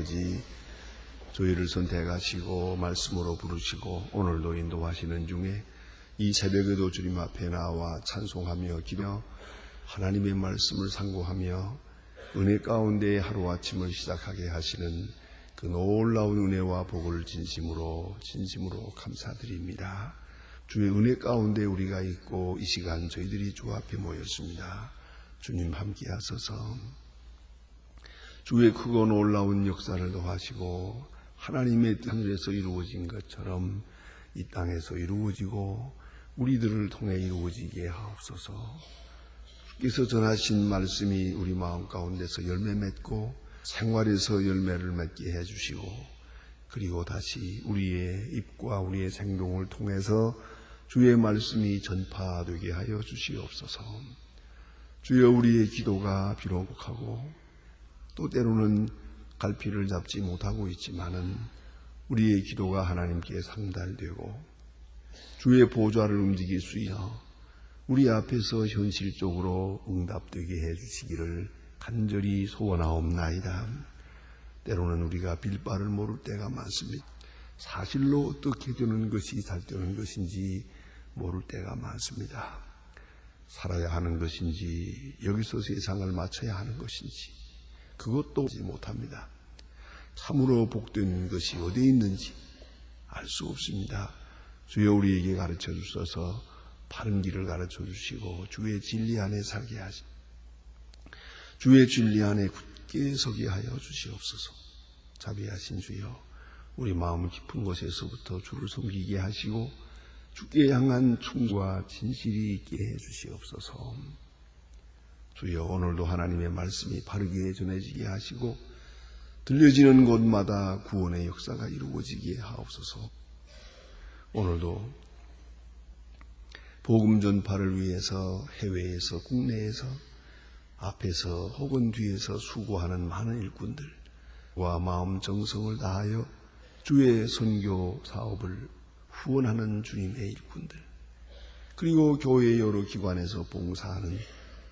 아버지, 저희를 선택하시고 말씀으로 부르시고 오늘도 인도하시는 중에 이 새벽에도 주님 앞에 나와 찬송하며 기도하며 하나님의 말씀을 상고하며 은혜 가운데 하루아침을 시작하게 하시는 그 놀라운 은혜와 복을 진심으로 감사드립니다. 주의 은혜 가운데 우리가 있고 이 시간 저희들이 주 앞에 모였습니다. 주님 함께 하소서. 주의 크고 놀라운 역사를 더하시고 하나님의 뜻 하늘에서 이루어진 것처럼 이 땅에서 이루어지고 우리들을 통해 이루어지게 하옵소서. 주께서 전하신 말씀이 우리 마음 가운데서 열매 맺고 생활에서 열매를 맺게 해주시고 그리고 다시 우리의 입과 우리의 행동을 통해서 주의 말씀이 전파되게 하여 주시옵소서. 주여, 우리의 기도가 비록하고 또 때로는 갈피를 잡지 못하고 있지만은 우리의 기도가 하나님께 상달되고 주의 보좌를 움직일 수 있어 우리 앞에서 현실적으로 응답되게 해주시기를 간절히 소원하옵나이다. 때로는 우리가 빌바를 모를 때가 많습니다. 사실로 어떻게 되는 것이 잘 되는 것인지 모를 때가 많습니다. 살아야 하는 것인지 여기서 세상을 맞춰야 하는 것인지 그것도 알지 못합니다. 참으로 복된 것이 어디에 있는지 알 수 없습니다. 주여, 우리에게 가르쳐 주셔서 바른 길을 가르쳐 주시고 주의 진리 안에 살게 하시 주의 진리 안에 굳게 서게 하여 주시옵소서. 자비하신 주여, 우리 마음 깊은 곳에서부터 주를 섬기게 하시고 주께 향한 충과 진실이 있게 해 주시옵소서. 주여, 오늘도 하나님의 말씀이 바르게 전해지게 하시고 들려지는 곳마다 구원의 역사가 이루어지게 하옵소서. 오늘도 복음 전파를 위해서 해외에서 국내에서 앞에서 혹은 뒤에서 수고하는 많은 일꾼들과 마음 정성을 다하여 주의 선교 사업을 후원하는 주님의 일꾼들, 그리고 교회의 여러 기관에서 봉사하는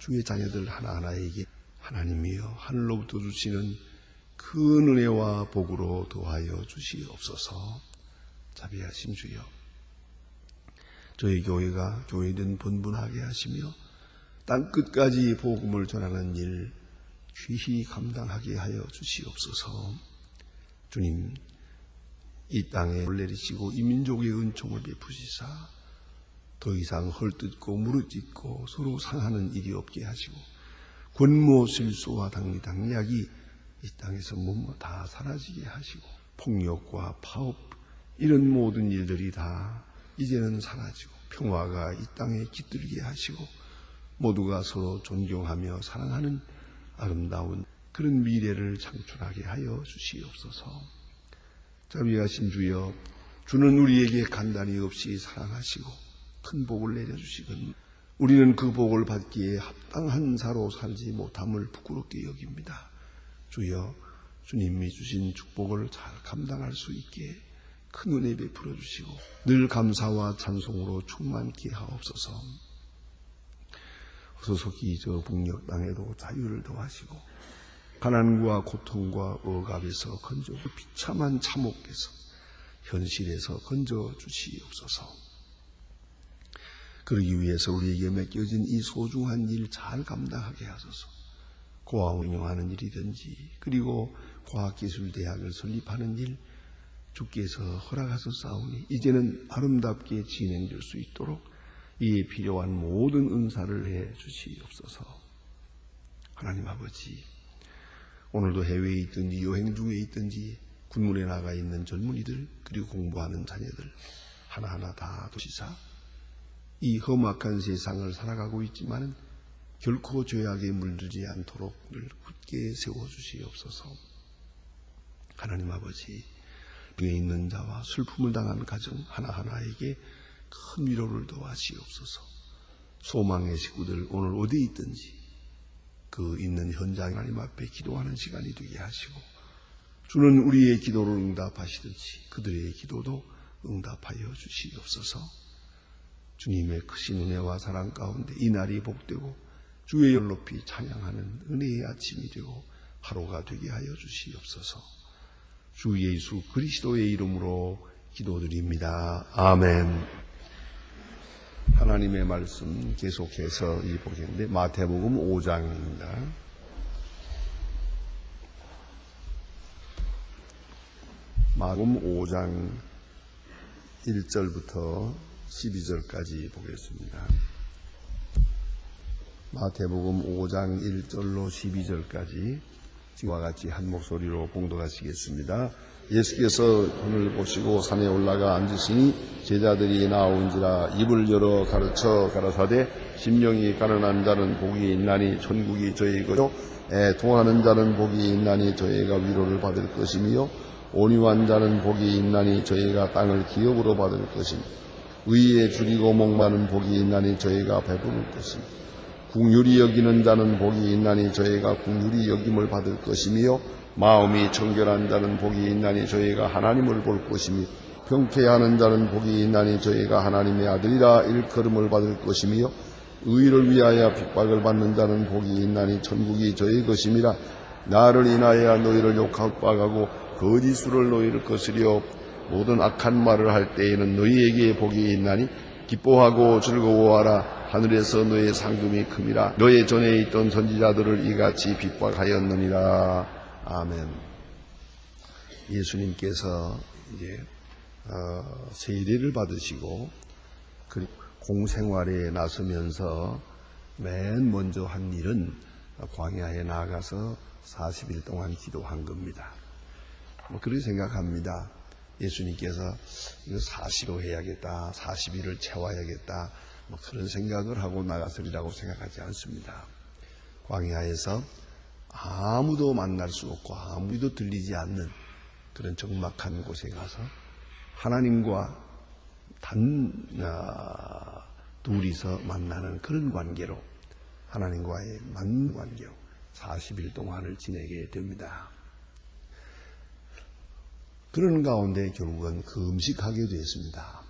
주의 자녀들 하나하나에게 하나님이여 하늘로부터 주시는 큰 은혜와 복으로 도하여 주시옵소서. 자비하신 주여, 저희 교회가 교회된 번분하게 하시며 땅끝까지 복음을 전하는 일 귀히 감당하게 하여 주시옵소서. 주님, 이 땅에 내리시고 이 민족의 은총을 베푸시사 더 이상 헐뜯고 무릇짓고 서로 상하는 일이 없게 하시고 권모 실수와 당리당략이 이 땅에서 다 사라지게 하시고 폭력과 파업 이런 모든 일들이 다 이제는 사라지고 평화가 이 땅에 깃들게 하시고 모두가 서로 존경하며 사랑하는 아름다운 그런 미래를 창출하게 하여 주시옵소서. 자비하신 주여, 주는 우리에게 간단히 없이 사랑하시고 큰 복을 내려주시거든 우리는 그 복을 받기에 합당한 자로 살지 못함을 부끄럽게 여깁니다. 주여, 주님이 주신 축복을 잘 감당할 수 있게 큰 은혜 베풀어 주시고 늘 감사와 찬송으로 충만케 하옵소서. 소속이 저 북녘 땅에도 자유를 더하시고 가난과 고통과 억압에서 건져 비참한 참혹에서 현실에서 건져 주시옵소서. 그러기 위해서 우리에게 맡겨진 이 소중한 일 잘 감당하게 하소서. 고아원 운영하는 일이든지 그리고 과학기술대학을 설립하는 일 주께서 허락하셨사오니 이제는 아름답게 진행될 수 있도록 이에 필요한 모든 은사를 해 주시옵소서. 하나님 아버지, 오늘도 해외에 있든지 여행 중에 있든지 군문에 나가 있는 젊은이들 그리고 공부하는 자녀들 하나하나 다 도시사 이 험악한 세상을 살아가고 있지만 결코 죄악에 물들지 않도록 늘 굳게 세워주시옵소서. 하나님 아버지, 병에 있는 자와 슬픔을 당한 가정 하나하나에게 큰 위로를 도와시옵소서. 소망의 식구들 오늘 어디 있든지 그 있는 현장 하나님 앞에 기도하는 시간이 되게 하시고 주는 우리의 기도를 응답하시듯이 그들의 기도도 응답하여 주시옵소서. 주님의 크신 은혜와 사랑 가운데 이 날이 복되고 주의 열 높이 찬양하는 은혜의 아침이 되고 하루가 되게 하여 주시옵소서. 주 예수 그리스도의 이름으로 기도드립니다. 아멘. 하나님의 말씀 계속해서 보겠는데 마태복음 5장입니다. 마태복음 5장 1절부터 12절까지 보겠습니다. 마태복음 5장 1절로 12절까지 지금과 같이 한 목소리로 봉독하시겠습니다. 예수께서 하늘을 보시고 산에 올라가 앉으시니 제자들이 나온지라 입을 열어 가르쳐 가라사대 심령이 가난한 자는 복이 있나니 천국이 저희거요 애통하는 자는 복이 있나니 저희가 위로를 받을 것이며 온유한 자는 복이 있나니 저희가 땅을 기업으로 받을 것이며 의에 줄이고 목마른 복이 있나니 저희가 배부를 것이며 긍휼히 여기는 자는 복이 있나니 저희가 긍휼히 여김을 받을 것이며 마음이 청결한 자는 복이 있나니 저희가 하나님을 볼 것이며 평쾌하는 자는 복이 있나니 저희가 하나님의 아들이라 일컬음을 받을 것이며 의를 위하여 핍박을 받는 자는 복이 있나니 천국이 저희 것임이라. 나를 인하여 너희를 욕박하고 거짓수를 너희를 거스려 모든 악한 말을 할 때에는 너희에게 복이 있나니 기뻐하고 즐거워하라. 하늘에서 너의 상금이 큼이라. 너의 전에 있던 선지자들을 이같이 핍박하였느니라. 아멘. 예수님께서 이제 세례를 받으시고 공생활에 나서면서 맨 먼저 한 일은 광야에 나가서 40일 동안 기도한 겁니다. 그렇게 생각합니다. 예수님께서 이거 40로 해야겠다, 40일을 채워야겠다, 그런 생각을 하고 나갔으리라고 생각하지 않습니다. 광야에서 아무도 만날 수 없고 아무도 들리지 않는 그런 적막한 곳에 가서 하나님과 둘이서 만나는 그런 관계로, 하나님과의 만난 관계로 40일 동안을 지내게 됩니다. 그런 가운데 결국은 금식하게 됐습니다.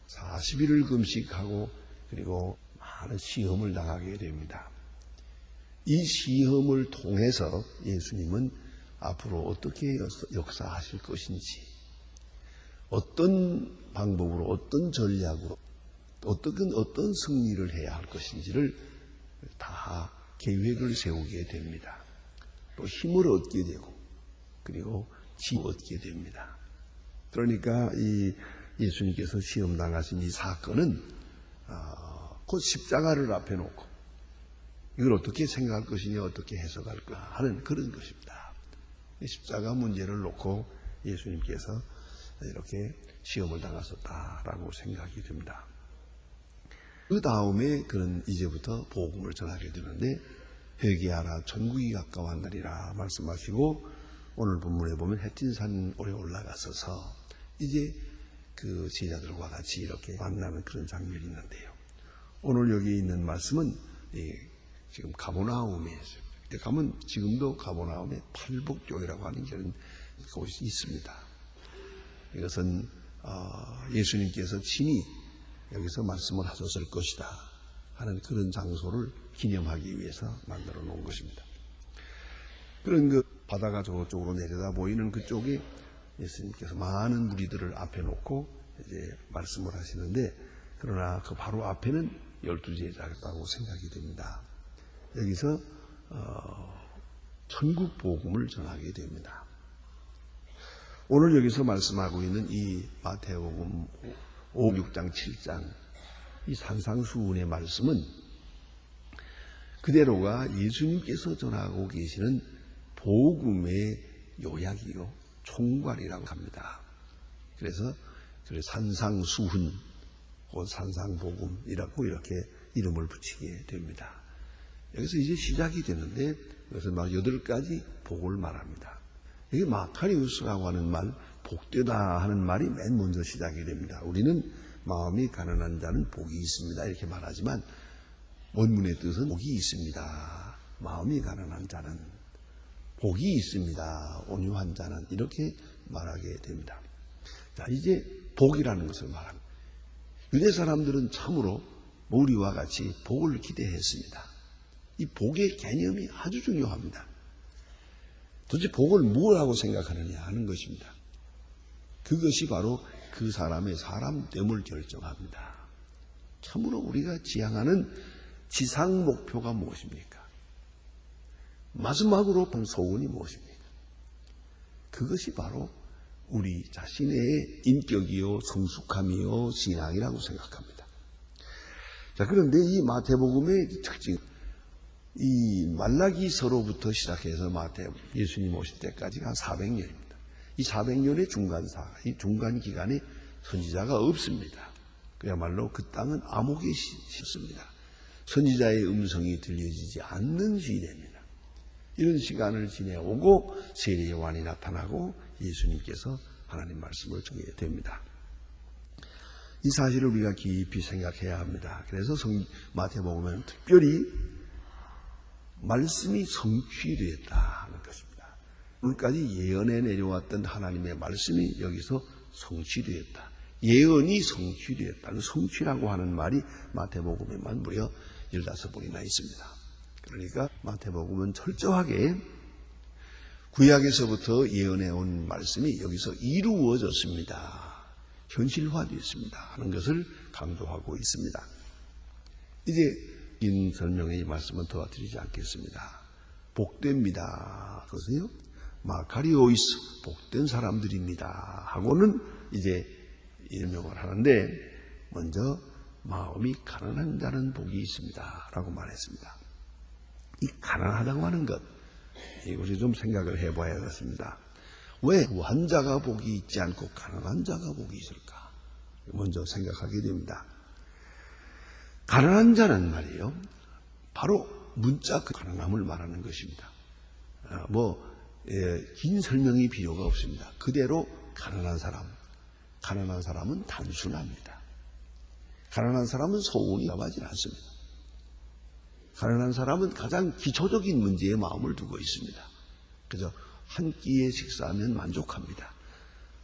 40일을 금식하고 그리고 많은 시험을 당하게 됩니다. 이 시험을 통해서 예수님은 앞으로 어떻게 역사하실 것인지, 어떤 방법으로, 어떤 전략으로, 어떤 승리를 해야 할 것인지를 다 계획을 세우게 됩니다. 또 힘을 얻게 되고, 그리고 지혜를 얻게 됩니다. 그러니까 이 예수님께서 시험당하신 이 사건은 곧 십자가를 앞에 놓고 이걸 어떻게 생각할 것이냐, 어떻게 해석할까 하는 그런 것입니다. 십자가 문제를 놓고 예수님께서 이렇게 시험을 당하셨다라고 생각이 됩니다. 그 다음에 그런 이제부터 복음을 전하게 되는데 회개하라 천국이 가까웠나리라 말씀하시고, 오늘 본문에 보면 햇진산 오래 올라가서서 이제 그 제자들과 같이 이렇게 만나는 그런 장면이 있는데요. 오늘 여기 있는 말씀은 지금 가버나움에 가면 지금도 가버나움에 팔복교회라고 하는 그런 곳이 있습니다. 이것은 예수님께서 친히 여기서 말씀을 하셨을 것이다 하는 그런 장소를 기념하기 위해서 만들어 놓은 것입니다. 그런 그 바다가 저쪽으로 내려다 보이는 그쪽에 예수님께서 많은 무리들을 앞에 놓고 이제 말씀을 하시는데, 그러나 그 바로 앞에는 12제자였다고 생각이 됩니다. 여기서 천국 복음을 전하게 됩니다. 오늘 여기서 말씀하고 있는 이 마태복음 5, 6장, 7장 이 산상수훈의 말씀은 그대로가 예수님께서 전하고 계시는 복음의 요약이요, 총괄이라고 합니다. 그래서 산상수훈, 산상복음이라고 이렇게 이름을 붙이게 됩니다. 여기서 이제 시작이 되는데 이것은 막 8가지 복을 말합니다. 이게 마카리우스라고 하는 말, 복되다 하는 말이 맨 먼저 시작이 됩니다. 우리는 마음이 가난한 자는 복이 있습니다 이렇게 말하지만 원문의 뜻은 복이 있습니다, 마음이 가난한 자는 복이 있습니다, 온유한 자는 이렇게 말하게 됩니다. 자, 이제 복이라는 것을 말합니다. 유대 사람들은 참으로 우리와 같이 복을 기대했습니다. 이 복의 개념이 아주 중요합니다. 도대체 복을 무엇이라고 생각하느냐 하는 것입니다. 그것이 바로 그 사람의 사람됨을 결정합니다. 참으로 우리가 지향하는 지상 목표가 무엇입니까? 마지막으로 본 소원이 무엇입니까? 그것이 바로 우리 자신의 인격이요 성숙함이요 신앙이라고 생각합니다. 자, 그런데 이 마태복음의 특징, 이 말라기서로부터 시작해서 예수님 오실 때까지 한 400년입니다. 이 400년의 이 중간 기간에 선지자가 없습니다. 그야말로 그 땅은 암흑에 씻습니다. 선지자의 음성이 들려지지 않는 시대입니다. 이런 시간을 지내오고 세례 요한이 나타나고 예수님께서 하나님 말씀을 전하게 됩니다. 이 사실을 우리가 깊이 생각해야 합니다. 그래서 마태복음에는 특별히 말씀이 성취되었다는 것입니다. 오늘까지 예언에 내려왔던 하나님의 말씀이 여기서 성취되었다. 예언이 성취되었다. 성취라고 하는 말이 마태복음에만 무려 15번이나 있습니다. 그러니까 마태복음은 철저하게 구약에서부터 예언해 온 말씀이 여기서 이루어졌습니다. 현실화되었습니다 하는 것을 강조하고 있습니다. 이제 긴 설명의 이 말씀은 더 드리지 않겠습니다. 복됩니다. 그것은요, 마카리오이스, 복된 사람들입니다 하고는 이제 일명을 하는데, 먼저 마음이 가난한 자는 복이 있습니다 라고 말했습니다. 이 가난하다고 하는 것, 이것을 좀 생각을 해봐야겠습니다. 왜 부한자가 복이 있지 않고 가난한 자가 복이 있을까? 먼저 생각하게 됩니다. 가난한 자는 말이에요, 바로 문자 그 가난함을 말하는 것입니다. 긴 설명이 필요가 없습니다. 그대로 가난한 사람은 단순합니다. 가난한 사람은 소원이 남하지 않습니다. 가난한 사람은 가장 기초적인 문제에 마음을 두고 있습니다. 그저 한 끼에 식사하면 만족합니다.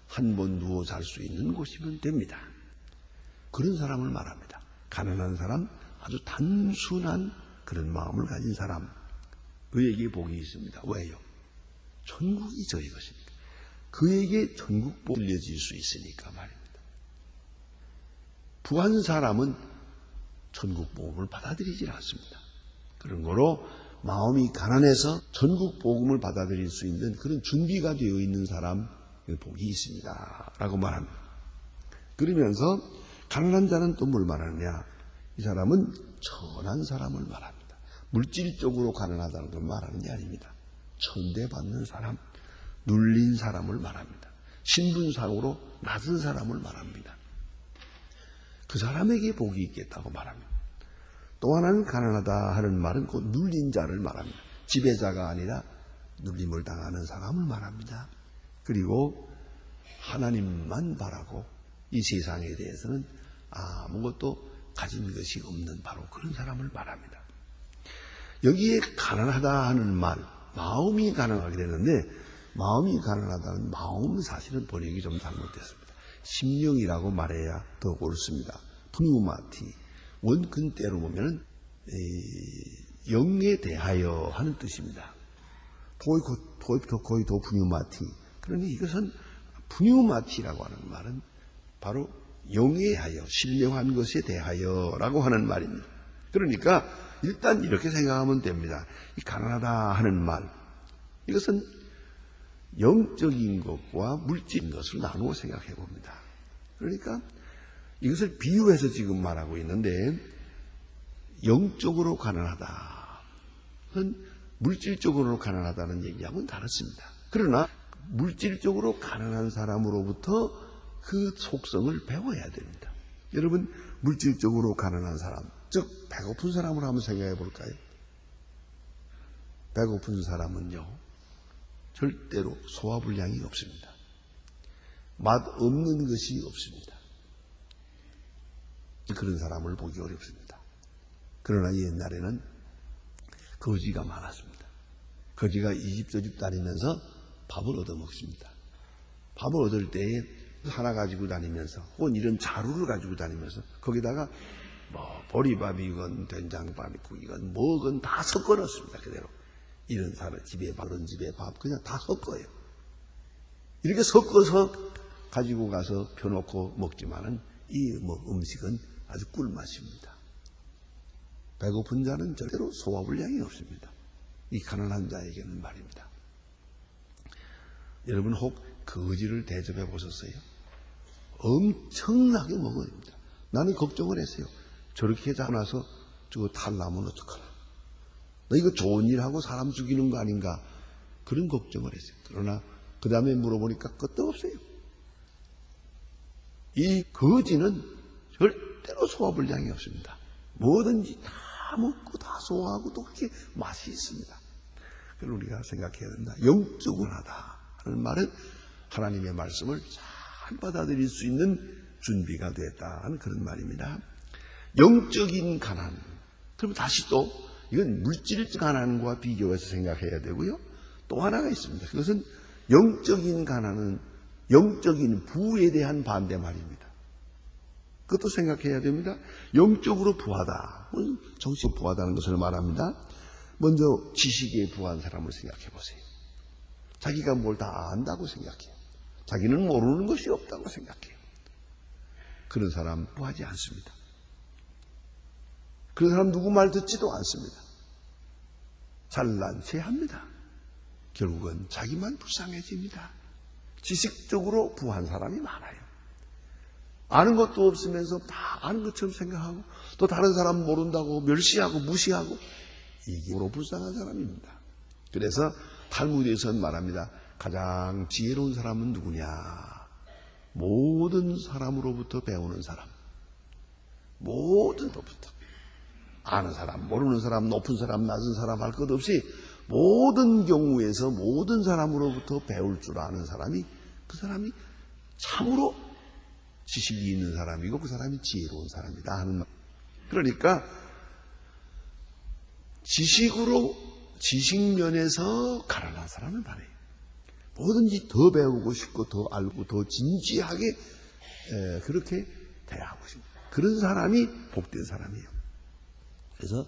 한 번 누워 잘 수 있는 곳이면 됩니다. 그런 사람을 말합니다. 가난한 사람, 아주 단순한 그런 마음을 가진 사람, 그에게 복이 있습니다. 왜요? 천국이 저희 것입니다. 그에게 천국 복이 들려질 수 있으니까 말입니다. 부한 사람은 천국 복음을 받아들이지 않습니다. 그런 거로 마음이 가난해서 전국 복음을 받아들일 수 있는 그런 준비가 되어 있는 사람 복이 있습니다 라고 말합니다. 그러면서 가난한 자는 또 뭘 말하느냐, 이 사람은 천한 사람을 말합니다. 물질적으로 가난하다는 걸 말하는 게 아닙니다. 천대받는 사람, 눌린 사람을 말합니다. 신분상으로 낮은 사람을 말합니다. 그 사람에게 복이 있겠다고 말합니다. 또 하나는 가난하다 하는 말은 곧 눌린 자를 말합니다. 지배자가 아니라 눌림을 당하는 사람을 말합니다. 그리고 하나님만 바라고 이 세상에 대해서는 아무것도 가진 것이 없는 바로 그런 사람을 말합니다. 여기에 가난하다 하는 말, 마음이 가난하게 되는데, 마음이 가난하다는 마음은 사실은 번역이 좀 잘못됐습니다. 심령이라고 말해야 더 옳습니다. 푸뉴마티, 원근대로 보면은 영에 대하여 하는 뜻입니다. 거의 더 푸뉴마티. 그러니 이것은 푸뉴마티라고 하는 말은 바로 영에 대하여, 신령한 것에 대하여라고 하는 말입니다. 그러니까 일단 이렇게 생각하면 됩니다. 이 가난하다 하는 말, 이것은 영적인 것과 물질인 것을 나누어 생각해 봅니다. 그러니까 이것을 비유해서 지금 말하고 있는데, 영적으로 가난하다, 물질적으로 가난하다는 얘기하고는 다릅니다. 그러나 물질적으로 가난한 사람으로부터 그 속성을 배워야 됩니다. 여러분, 물질적으로 가난한 사람, 즉 배고픈 사람을 한번 생각해 볼까요? 배고픈 사람은요, 절대로 소화불량이 없습니다. 맛 없는 것이 없습니다. 그런 사람을 보기 어렵습니다. 그러나 옛날에는 거지가 많았습니다. 거지가 이 집 저 집 다니면서 밥을 얻어먹습니다. 밥을 얻을 때에 하나 가지고 다니면서, 혹은 이런 자루를 가지고 다니면서 거기다가 보리밥이건 된장밥이건 뭐건 다 섞어 넣습니다. 그대로. 이런 사람 집에 밥, 그런 집에 밥 그냥 다 섞어요. 이렇게 섞어서 가지고 가서 펴놓고 먹지만은 이 음식은 아주 꿀맛입니다. 배고픈 자는 절대로 소화불량이 없습니다. 이 가난한 자에게는 말입니다. 여러분 혹 거지를 대접해 보셨어요? 엄청나게 먹어야 됩니다. 나는 걱정을 했어요. 저렇게 자나서 저거 탈나면 어떡하나. 너 이거 좋은 일하고 사람 죽이는 거 아닌가. 그런 걱정을 했어요. 그러나 그 다음에 물어보니까 끝도 없어요. 이 거지는 절대로 소화불량이 없습니다. 뭐든지 다 먹고 다 소화하고 또 그렇게 맛이 있습니다. 그걸 우리가 생각해야 된다. 영적으로 하다 하는 말은 하나님의 말씀을 잘 받아들일 수 있는 준비가 됐다 하는 그런 말입니다. 영적인 가난. 그럼 다시 또 이건 물질적 가난과 비교해서 생각해야 되고요. 또 하나가 있습니다. 그것은 영적인 가난은 영적인 부에 대한 반대말입니다. 그것도 생각해야 됩니다. 영적으로 부하다. 정신적으로 부하다는 것을 말합니다. 먼저 지식에 부한 사람을 생각해 보세요. 자기가 뭘 다 안다고 생각해요. 자기는 모르는 것이 없다고 생각해요. 그런 사람 부하지 않습니다. 그런 사람 누구 말 듣지도 않습니다. 잘난 체 합니다. 결국은 자기만 불쌍해집니다. 지식적으로 부한 사람이 많아요. 아는 것도 없으면서 다 아는 것처럼 생각하고 또 다른 사람 모른다고 멸시하고 무시하고 이게 불쌍한 사람입니다. 그래서 탈무드에서는 말합니다. 가장 지혜로운 사람은 누구냐? 모든 사람으로부터 배우는 사람. 모든 것부터. 아는 사람, 모르는 사람, 높은 사람, 낮은 사람 할 것 없이 모든 경우에서 모든 사람으로부터 배울 줄 아는 사람이 그 사람이 참으로 지식이 있는 사람이고 그 사람이 지혜로운 사람이다 하는 말. 그러니까 지식면에서 가난한 사람을 말해요. 뭐든지 더 배우고 싶고 더 알고 더 진지하게 그렇게 대하고 싶습니다. 그런 사람이 복된 사람이에요. 그래서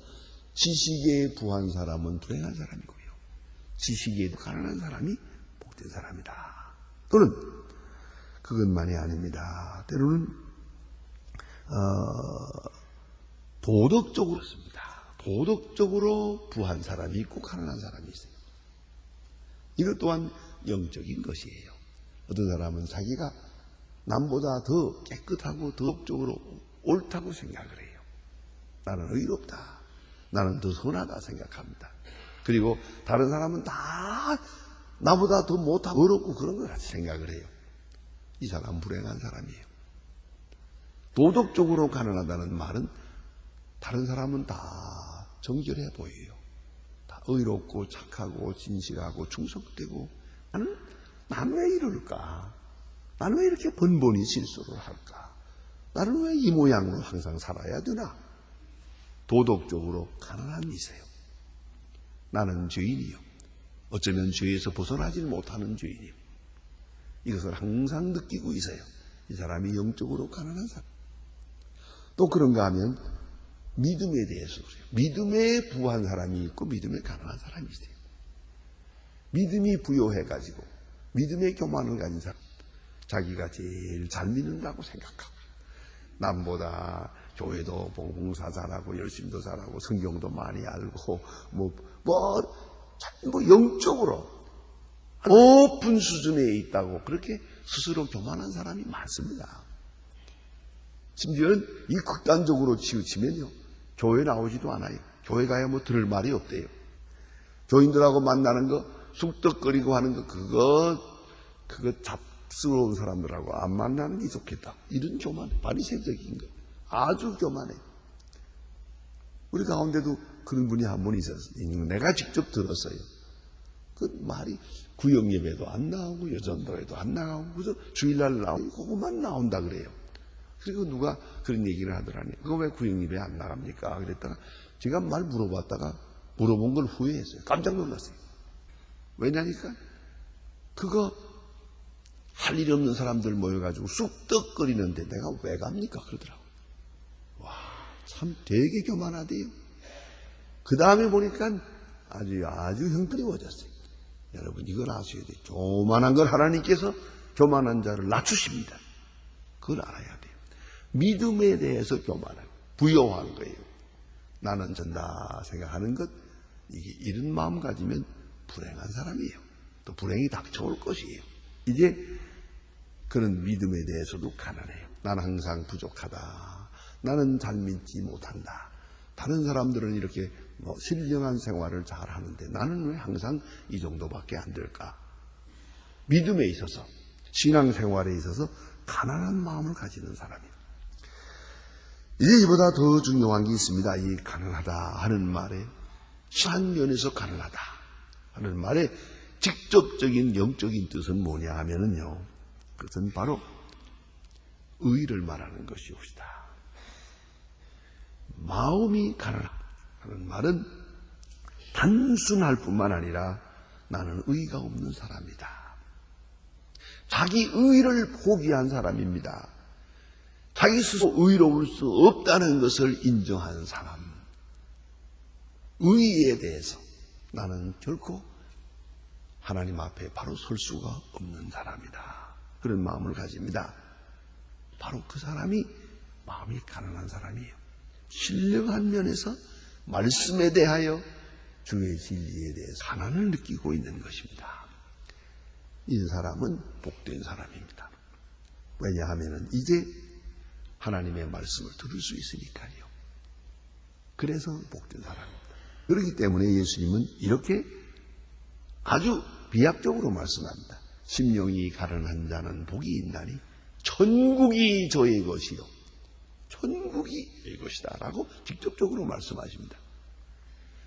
지식에 부한 사람은 불행한 사람이고요. 지식에 가난한 사람이 복된 사람이다. 또는 그것만이 아닙니다. 때로는 도덕적으로 씁니다. 도덕적으로 부한 사람이 있고 가난한 사람이 있어요. 이것 또한 영적인 것이에요. 어떤 사람은 자기가 남보다 더 깨끗하고 도덕적으로 옳다고 생각을 해요. 나는 의롭다. 나는 더 선하다 생각합니다. 그리고 다른 사람은 다 나보다 더 못하고 어렵고 그런 것 같이 생각을 해요. 이 사람은 불행한 사람이에요. 도덕적으로 가난하다는 말은 다른 사람은 다 정결해 보여요. 다 의롭고 착하고 진실하고 충성되고 나는 왜 이럴까? 나는 왜 이렇게 번번이 실수를 할까? 나는 왜 이 모양으로 항상 살아야 되나? 도덕적으로 가난한 이세요. 나는 죄인이요. 어쩌면 죄에서 벗어나지 못하는 죄인이요. 이것을 항상 느끼고 있어요. 이 사람이 영적으로 가난한 사람. 또 그런가 하면 믿음에 대해서 그래요. 믿음에 부한 사람이 있고 믿음에 가난한 사람이 있어요. 믿음이 부요해가지고 믿음의 교만을 가진 사람. 자기가 제일 잘 믿는다고 생각하고 남보다 교회도 봉사 잘하고 열심도 잘하고 성경도 많이 알고 영적으로 높은 수준에 있다고 그렇게 스스로 교만한 사람이 많습니다. 심지어는 이 극단적으로 치우치면요 교회 나오지도 않아요. 교회 가야 들을 말이 없대요. 교인들하고 만나는 거 쑥덕거리고 하는 거 그거 잡스러운 사람들하고 안 만나는 게 좋겠다. 이런 교만해. 바리새적인 거. 아주 교만해. 우리 가운데도 그런 분이 한 분 있었어요. 내가 직접 들었어요. 그 말이 구역 예배도 안 나오고 여전도에도 안 나가고 그래서 주일날 나오고 그것만 나온다 그래요. 그리고 누가 그런 얘기를 하더라니. 그거 왜 구역 예배 안 나갑니까? 그랬다가 제가 말 물어봤다가 물어본 걸 후회했어요. 깜짝 놀랐어요. 왜냐니까 그거 할 일 없는 사람들 모여가지고 쑥덕거리는데 내가 왜 갑니까? 그러더라고요. 와, 참 되게 교만하대요. 그 다음에 보니까 아주 형편이워졌어요. 여러분 이걸 아셔야 돼요. 조만한 걸 하나님께서 교만한 자를 낮추십니다. 그걸 알아야 돼요. 믿음에 대해서 교만한, 부여한 거예요. 나는 전다 생각하는 것, 이게 이런 마음 가지면 불행한 사람이에요. 또 불행이 닥쳐올 것이에요. 이제 그런 믿음에 대해서도 가난해요. 나는 항상 부족하다. 나는 잘 믿지 못한다. 다른 사람들은 이렇게 신령한 생활을 잘 하는데 나는 왜 항상 이 정도밖에 안 될까? 믿음에 있어서, 신앙생활에 있어서 가난한 마음을 가지는 사람이에요. 이제 이보다 더 중요한 게 있습니다. 이 가난하다 하는 말에, 한 면에서 가난하다 하는 말에 직접적인 영적인 뜻은 뭐냐 하면은요, 그것은 바로 의를 말하는 것이옵시다. 마음이 가난하다는 말은 단순할 뿐만 아니라 나는 의가 없는 사람이다. 자기 의를 포기한 사람입니다. 자기 스스로 의로울 수 없다는 것을 인정하는 사람. 의에 대해서 나는 결코 하나님 앞에 바로 설 수가 없는 사람이다. 그런 마음을 가집니다. 바로 그 사람이 마음이 가난한 사람이에요. 신령한 면에서 말씀에 대하여 주의 진리에 대해서 가난을 느끼고 있는 것입니다. 이 사람은 복된 사람입니다. 왜냐하면 이제 하나님의 말씀을 들을 수 있으니까요. 그래서 복된 사람입니다. 그렇기 때문에 예수님은 이렇게 아주 비약적으로 말씀합니다. 심령이 가난한 자는 복이 있나니 천국이 저의 것이요 천국이 저의 것이다 라고 직접적으로 말씀하십니다.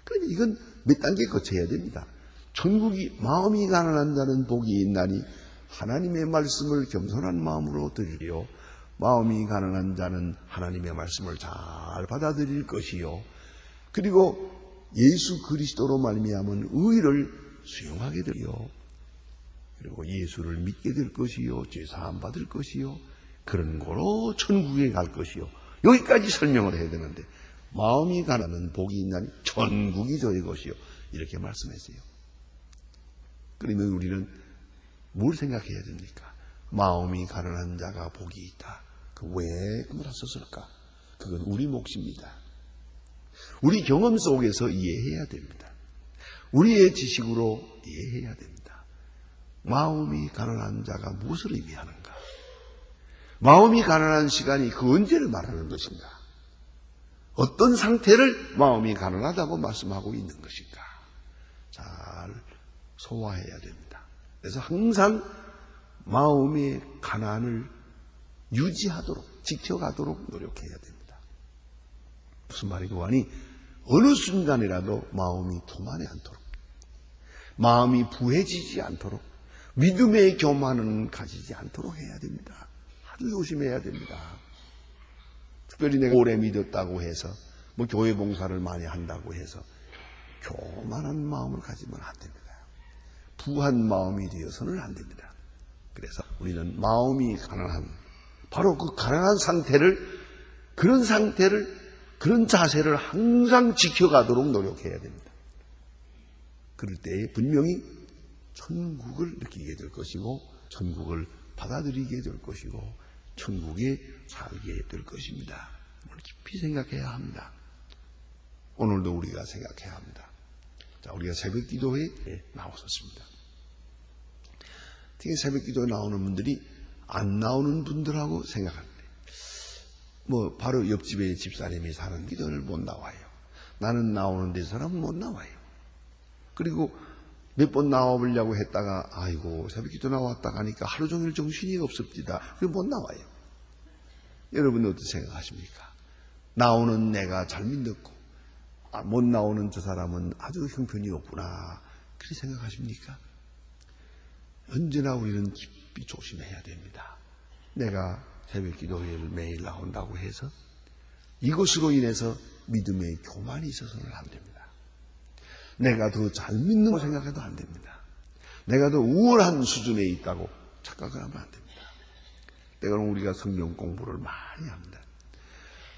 그러니 이건 몇 단계 거쳐야 됩니다. 천국이, 마음이 가난한 자는 복이 있나니 하나님의 말씀을 겸손한 마음으로 들으리요 마음이 가난한 자는 하나님의 말씀을 잘 받아들일 것이요 그리고 예수 그리스도로 말미암은 의를 수용하게 되리요 그리고 예수를 믿게 될 것이요 죄사함 받을 것이요 그런 거로 천국에 갈 것이요. 여기까지 설명을 해야 되는데 마음이 가난한 복이 있나니 천국이 저의 것이요 이렇게 말씀했어요. 그러면 우리는 뭘 생각해야 됩니까? 마음이 가난한 자가 복이 있다. 왜 그랬었을까? 그건 우리 몫입니다. 우리 경험 속에서 이해해야 됩니다. 우리의 지식으로 이해해야 됩니다. 마음이 가난한 자가 무엇을 의미하는가? 마음이 가난한 시간이 그 언제를 말하는 것인가? 어떤 상태를 마음이 가난하다고 말씀하고 있는 것인가? 잘 소화해야 됩니다. 그래서 항상 마음의 가난을 유지하도록, 지켜가도록 노력해야 됩니다. 무슨 말이고 하니 어느 순간이라도 마음이 교만이 않도록, 마음이 부해지지 않도록, 믿음의 교만은 가지지 않도록 해야 됩니다. 아주 조심해야 됩니다. 특별히 내가 오래 믿었다고 해서, 교회 봉사를 많이 한다고 해서 교만한 마음을 가지면 안 됩니다. 부한 마음이 되어서는 안 됩니다. 그래서 우리는 마음이 가난한, 바로 그 가난한 상태를, 그런 자세를 항상 지켜가도록 노력해야 됩니다. 그럴 때에 분명히 천국을 느끼게 될 것이고, 천국을 받아들이게 될 것이고, 천국에 살게 될 것입니다. 깊이 생각해야 합니다. 오늘도 우리가 생각해야 합니다. 자, 우리가 새벽 기도회에 나왔었습니다. 특히 새벽 기도에 나오는 분들이 안 나오는 분들하고 생각하는데, 바로 옆집에 집사님이 사는 기도를 못 나와요. 나는 나오는데 사람은 못 나와요. 그리고 몇 번 나와보려고 했다가, 아이고, 새벽 기도 나왔다 가니까 하루 종일 정신이 없습니다. 그게 못 나와요. 여러분은 어떻게 생각하십니까? 나오는 내가 잘 믿었고, 못 나오는 저 사람은 아주 형편이 없구나. 그렇게 생각하십니까? 언제나 우리는 깊이 조심해야 됩니다. 내가 새벽 기도회를 매일 나온다고 해서 이것으로 인해서 믿음의 교만이 있어서는 안 됩니다. 내가 더 잘 믿는 거 생각해도 안 됩니다. 내가 더 우월한 수준에 있다고 착각을 하면 안 됩니다. 때로는 우리가 성경 공부를 많이 합니다.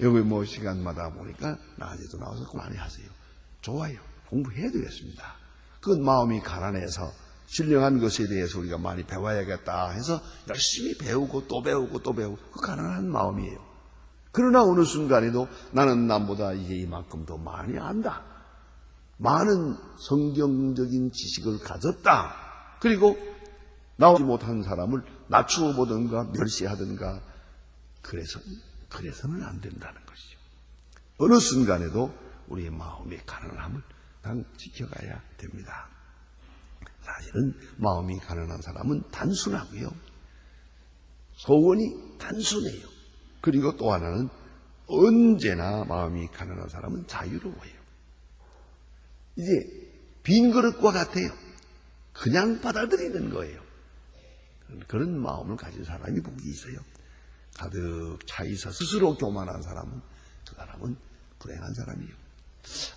여기 시간마다 보니까 낮에도 나와서 많이 하세요. 좋아요. 공부해야 되겠습니다. 그건 마음이 가난해서 신령한 것에 대해서 우리가 많이 배워야겠다 해서 열심히 배우고 또 배우고 또 배우고 그 가난한 마음이에요. 그러나 어느 순간에도 나는 남보다 이제 이만큼 더 많이 안다. 많은 성경적인 지식을 가졌다. 그리고 나오지 못한 사람을 낮추어 보든가 멸시하든가 그래서는 안 된다는 것이죠. 어느 순간에도 우리의 마음의 가난함을 지켜가야 됩니다. 사실은 마음이 가난한 사람은 단순하고요. 소원이 단순해요. 그리고 또 하나는 언제나 마음이 가난한 사람은 자유로워요. 이제 빈 그릇과 같아요. 그냥 받아들이는 거예요. 그런 마음을 가진 사람이 복이 있어요. 가득 차 있어 스스로 교만한 사람은 그 사람은 불행한 사람이에요.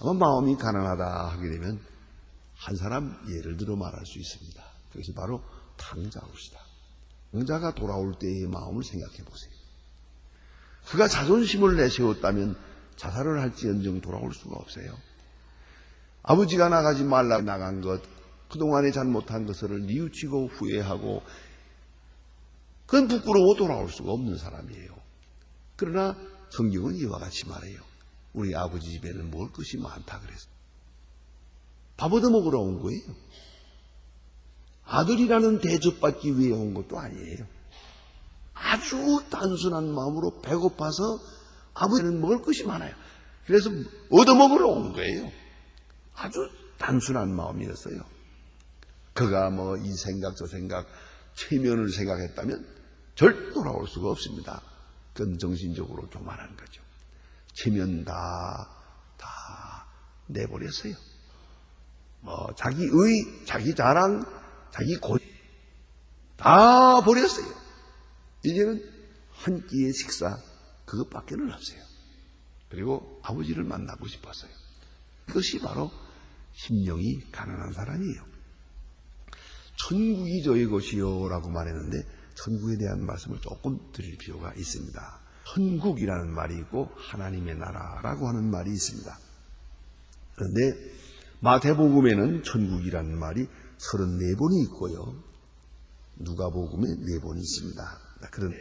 아마 마음이 가난하다 하게 되면 한 사람 예를 들어 말할 수 있습니다. 그것이 바로 탕자우시다. 탕자가 돌아올 때의 마음을 생각해 보세요. 그가 자존심을 내세웠다면 자살을 할지언정 돌아올 수가 없어요. 아버지가 나가지 말라 나간 것, 그동안에 잘못한 것을 뉘우치고 후회하고 그건 부끄러워 돌아올 수가 없는 사람이에요. 그러나 성경은 이와 같이 말해요. 우리 아버지 집에는 먹을 것이 많다 그랬어요. 밥 얻어먹으러 온 거예요. 아들이라는 대접받기 위해 온 것도 아니에요. 아주 단순한 마음으로 배고파서 아버지는 먹을 것이 많아요. 그래서 얻어먹으러 온 거예요. 아주 단순한 마음이었어요. 그가 뭐 이 생각 저 생각 체면을 생각했다면 절대 돌아올 수가 없습니다. 그건 정신적으로 교만한 거죠. 체면 다 내버렸어요. 자기 의, 자기 자랑, 자기 고집 다 버렸어요. 이제는 한 끼의 식사 그것밖에는 없어요. 그리고 아버지를 만나고 싶었어요. 이것이 바로 심령이 가난한 사람이에요. 천국이 저의 것이요 라고 말했는데 천국에 대한 말씀을 조금 드릴 필요가 있습니다. 천국이라는 말이 있고 하나님의 나라라고 하는 말이 있습니다. 그런데 마태복음에는 천국이라는 말이 34번이 있고요. 누가복음에 4번이 있습니다. 그런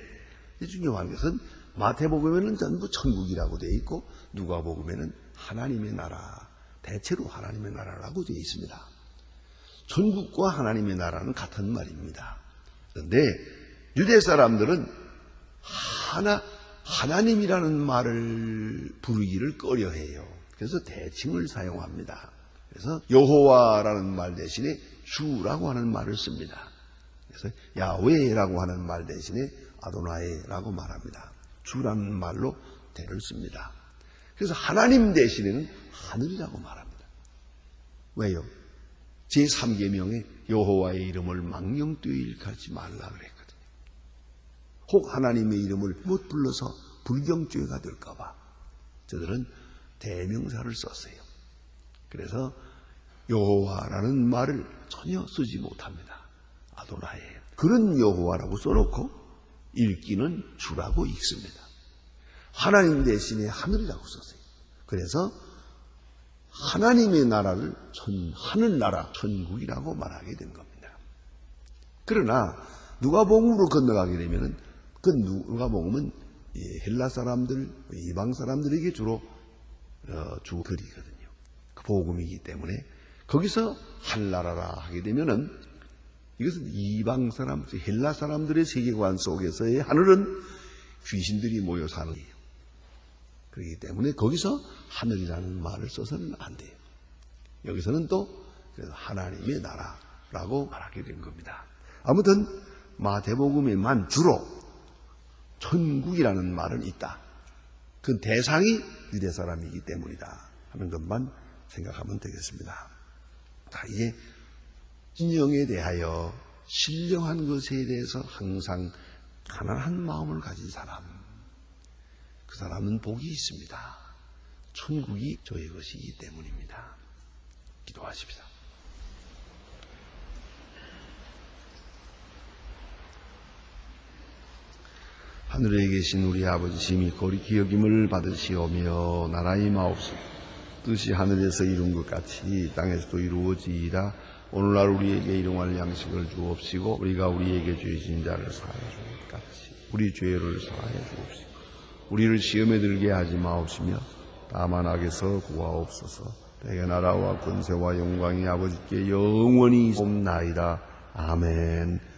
중요한 것은 마태복음에는 전부 천국이라고 되어 있고 누가복음에는 하나님의 나라, 대체로 하나님의 나라라고 되어 있습니다. 천국과 하나님의 나라는 같은 말입니다. 그런데 유대 사람들은 하나님이라는 말을 부르기를 꺼려해요. 그래서 대칭을 사용합니다. 그래서 여호와라는 말 대신에 주라고 하는 말을 씁니다. 그래서 야훼라고 하는 말 대신에 아도나이라고 말합니다. 주라는 말로 대를 씁니다. 그래서 하나님 대신에는 하늘이라고 말합니다. 왜요? 제3계명에 여호와의 이름을 망령되이 일컫지 말라 그랬거든요. 혹 하나님의 이름을 못 불러서 불경죄가 될까 봐 저들은 대명사를 썼어요. 그래서 여호와라는 말을 전혀 쓰지 못합니다. 아도나이예요. 그런 여호와라고 써놓고 읽기는 주라고 읽습니다. 하나님 대신에 하늘이라고 썼어요. 그래서 하나님의 나라를 하늘나라, 천국이라고 말하게 된 겁니다. 그러나 누가복음으로 건너가게 되면은 그 누가복음은 헬라 사람들, 이방 사람들에게 주로 주 글이거든요. 그 복음이기 때문에 거기서 한나라라 하게 되면은 이것은 이방 사람, 헬라 사람들의 세계관 속에서의 하늘은 귀신들이 모여 사는 거예요. 그렇기 때문에 거기서 하늘이라는 말을 써서는 안 돼요. 여기서는 또 하나님의 나라라고 말하게 된 겁니다. 아무튼 마태복음에만 주로 천국이라는 말은 있다. 그 대상이 유대 사람이기 때문이다 하는 것만 생각하면 되겠습니다. 자, 이제 신령에 대하여 신령한 것에 대해서 항상 가난한 마음을 가진 사람, 그 사람은 복이 있습니다. 천국이 저의 것이기 때문입니다. 기도하십시다. 하늘에 계신 우리 아버지 심히 거룩히 여김을 받으시오며 나라의 마옵소서 뜻이 하늘에서 이룬 것 같이 땅에서도 이루어지이다. 오늘날 우리에게 일용할 양식을 주옵시고 우리가 우리에게 죄 지은 자를 사하여 주는 것 같이 우리 죄를 사하여 주옵시고 우리를 시험에 들게 하지 마옵시며 다만 악에서 구하옵소서. 대개 나라와 권세와 영광이 아버지께 영원히 옵나이다. 아멘.